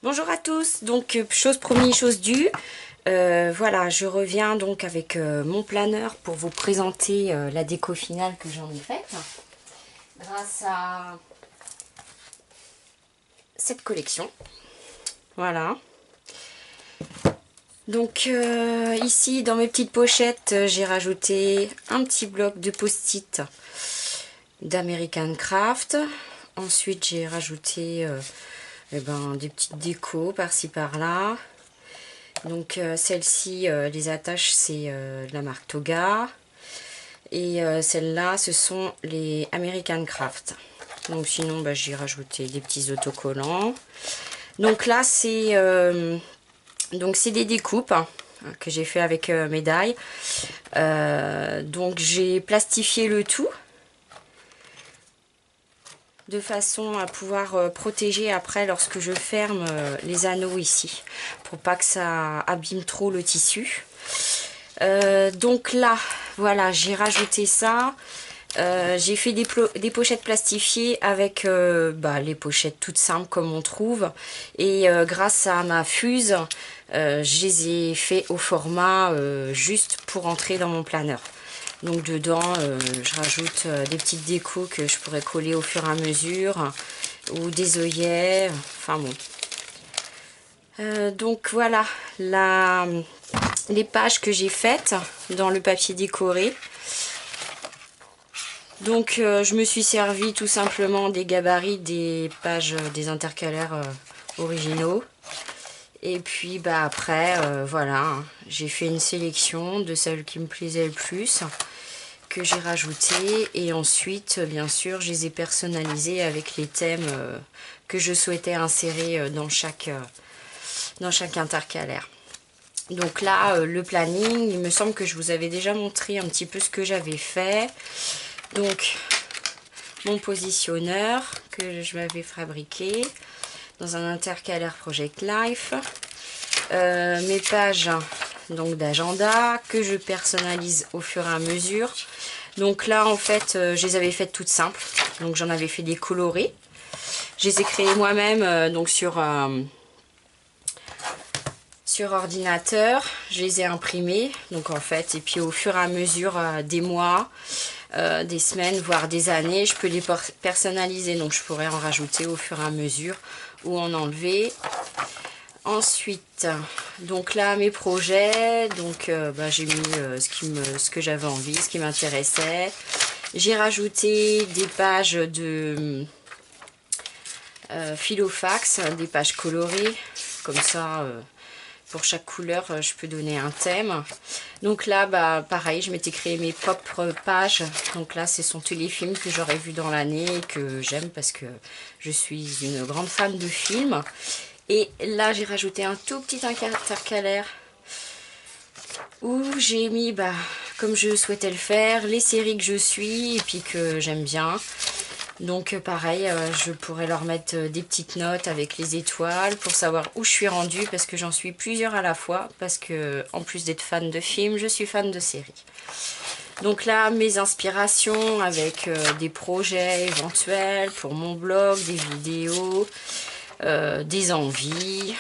Bonjour à tous, donc chose promise, chose due. Voilà, je reviens donc avec mon planeur pour vous présenter la déco finale que j'en ai faite. Grâce à cette collection. Voilà. Donc ici dans mes petites pochettes, j'ai rajouté un petit bloc de post-it d'American Craft. Ensuite j'ai rajouté des petites décos par-ci par-là. Donc celle-ci, les attaches, c'est de la marque Toga. Et celles-là, ce sont les American Craft. Donc sinon, j'ai rajouté des petits autocollants. Donc là, c'est des découpes que j'ai fait avec mes die. Donc j'ai plastifié le tout de façon à pouvoir protéger après lorsque je ferme les anneaux ici, pour pas que ça abîme trop le tissu. Donc là, voilà, j'ai rajouté ça. J'ai fait des pochettes plastifiées avec les pochettes toutes simples comme on trouve. Et grâce à ma fuse, je les ai fait au format juste pour entrer dans mon planeur. Donc dedans, je rajoute des petites décos que je pourrais coller au fur et à mesure, ou des œillets, enfin bon. Donc voilà, les pages que j'ai faites dans le papier décoré. Donc je me suis servi tout simplement des gabarits des pages des intercalaires originaux. Et puis après, voilà, j'ai fait une sélection de celles qui me plaisaient le plus, que j'ai rajouté, et ensuite bien sûr je les ai personnalisées avec les thèmes que je souhaitais insérer dans chaque intercalaire. Donc là le planning, il me semble que je vous avais déjà montré un petit peu ce que j'avais fait. Donc mon positionneur que je m'avais fabriqué dans un intercalaire Project Life, mes pages donc d'agenda que je personnalise au fur et à mesure. Donc là en fait je les avais faites toutes simples, donc j'en avais fait des colorés. Je les ai créées moi-même donc sur ordinateur, je les ai imprimées, donc en fait, et puis au fur et à mesure des mois, des semaines, voire des années, je peux les personnaliser, donc je pourrais en rajouter au fur et à mesure ou en enlever. Ensuite, donc là mes projets, donc j'ai mis ce que j'avais envie, ce qui m'intéressait. J'ai rajouté des pages de Filofax, des pages colorées, comme ça pour chaque couleur je peux donner un thème. Donc là pareil, je m'étais créé mes propres pages. Donc là ce sont tous les films que j'aurais vus dans l'année et que j'aime parce que je suis une grande fan de films. Et là j'ai rajouté un tout petit intercalaire où j'ai mis comme je souhaitais le faire, les séries que je suis et puis que j'aime bien. Donc pareil, je pourrais leur mettre des petites notes avec les étoiles pour savoir où je suis rendue, parce que j'en suis plusieurs à la fois, parce que en plus d'être fan de films, je suis fan de séries. Donc là, mes inspirations avec des projets éventuels pour mon blog, des vidéos, des envies.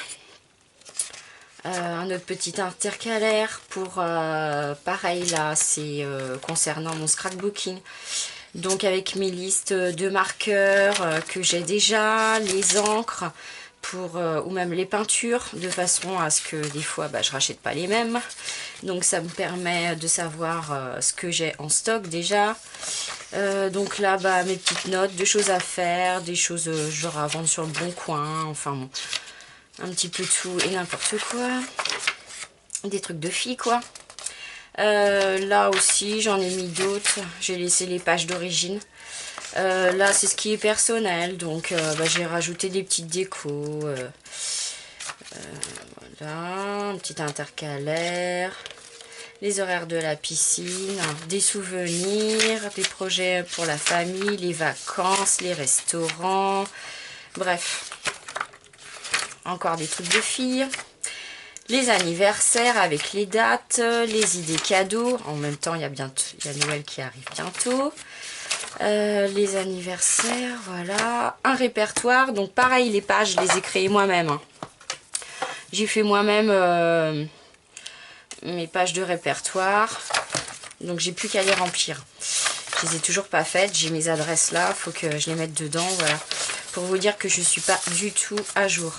Un autre petit intercalaire pour, pareil là, c'est concernant mon scrapbooking. Donc avec mes listes de marqueurs que j'ai déjà, les encres pour, ou même les peintures, de façon à ce que des fois je rachète pas les mêmes. Donc ça me permet de savoir ce que j'ai en stock déjà. Donc là mes petites notes de choses à faire, des choses genre à vendre sur le bon coin, enfin bon, un petit peu tout et n'importe quoi. Des trucs de filles quoi. Là aussi j'en ai mis d'autres, j'ai laissé les pages d'origine. Là c'est ce qui est personnel, donc j'ai rajouté des petites décos. Voilà, un petit intercalaire, les horaires de la piscine, des souvenirs, des projets pour la famille, les vacances, les restaurants, bref, encore des trucs de filles. Les anniversaires avec les dates, les idées cadeaux. En même temps, il y a Noël qui arrive bientôt. Les anniversaires, voilà. Un répertoire. Donc pareil, les pages, je les ai créées moi-même. Hein. J'ai fait moi-même mes pages de répertoire. Donc j'ai plus qu'à les remplir. Je les ai toujours pas faites. J'ai mes adresses là. Faut que je les mette dedans. Voilà. Pour vous dire que je suis pas du tout à jour.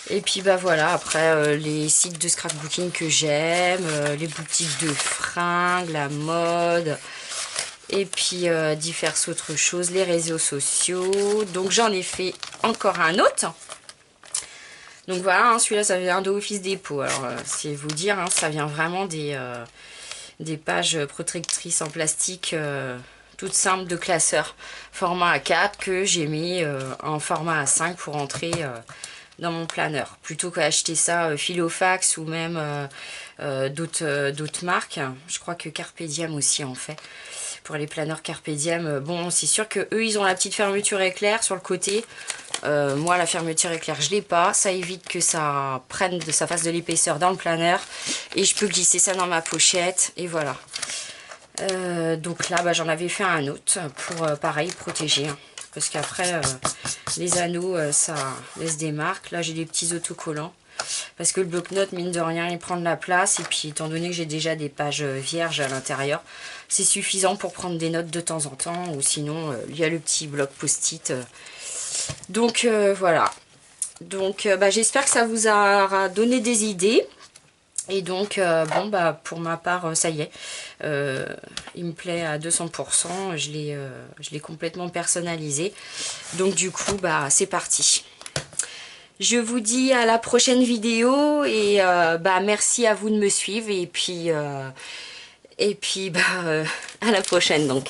Et puis bah voilà. Après les sites de scrapbooking que j'aime. Les boutiques de fringues. La mode. Et puis diverses autres choses. Les réseaux sociaux. Donc j'en ai fait encore un autre. Donc voilà. Hein, celui-là ça vient de Office Dépôt. Alors c'est vous dire. Hein, ça vient vraiment des pages protectrices en plastique toutes simples de classeur format A4 que j'ai mis en format A5 pour entrer dans mon planeur. Plutôt qu'acheter ça Filofax ou même d'autres marques. Je crois que Carpe Diem aussi en fait. Pour les planeurs Carpe Diem, bon c'est sûr que eux ils ont la petite fermeture éclair sur le côté. Moi la fermeture éclair je l'ai pas, ça évite que ça prenne ça fasse de l'épaisseur dans le planeur et je peux glisser ça dans ma pochette et voilà. Donc là bah, j'en avais fait un autre pour pareil protéger hein, parce qu'après les anneaux ça laisse des marques. Là j'ai des petits autocollants parce que le bloc-notes mine de rien il prend de la place et puis étant donné que j'ai déjà des pages vierges à l'intérieur c'est suffisant pour prendre des notes de temps en temps ou sinon il y a le petit bloc post-it. Donc voilà. Donc bah, j'espère que ça vous a donné des idées. Et donc bon bah pour ma part ça y est. Il me plaît à 200%. Je l'ai complètement personnalisé. Donc du coup bah c'est parti. Je vous dis à la prochaine vidéo. Et bah merci à vous de me suivre. Et puis bah à la prochaine donc.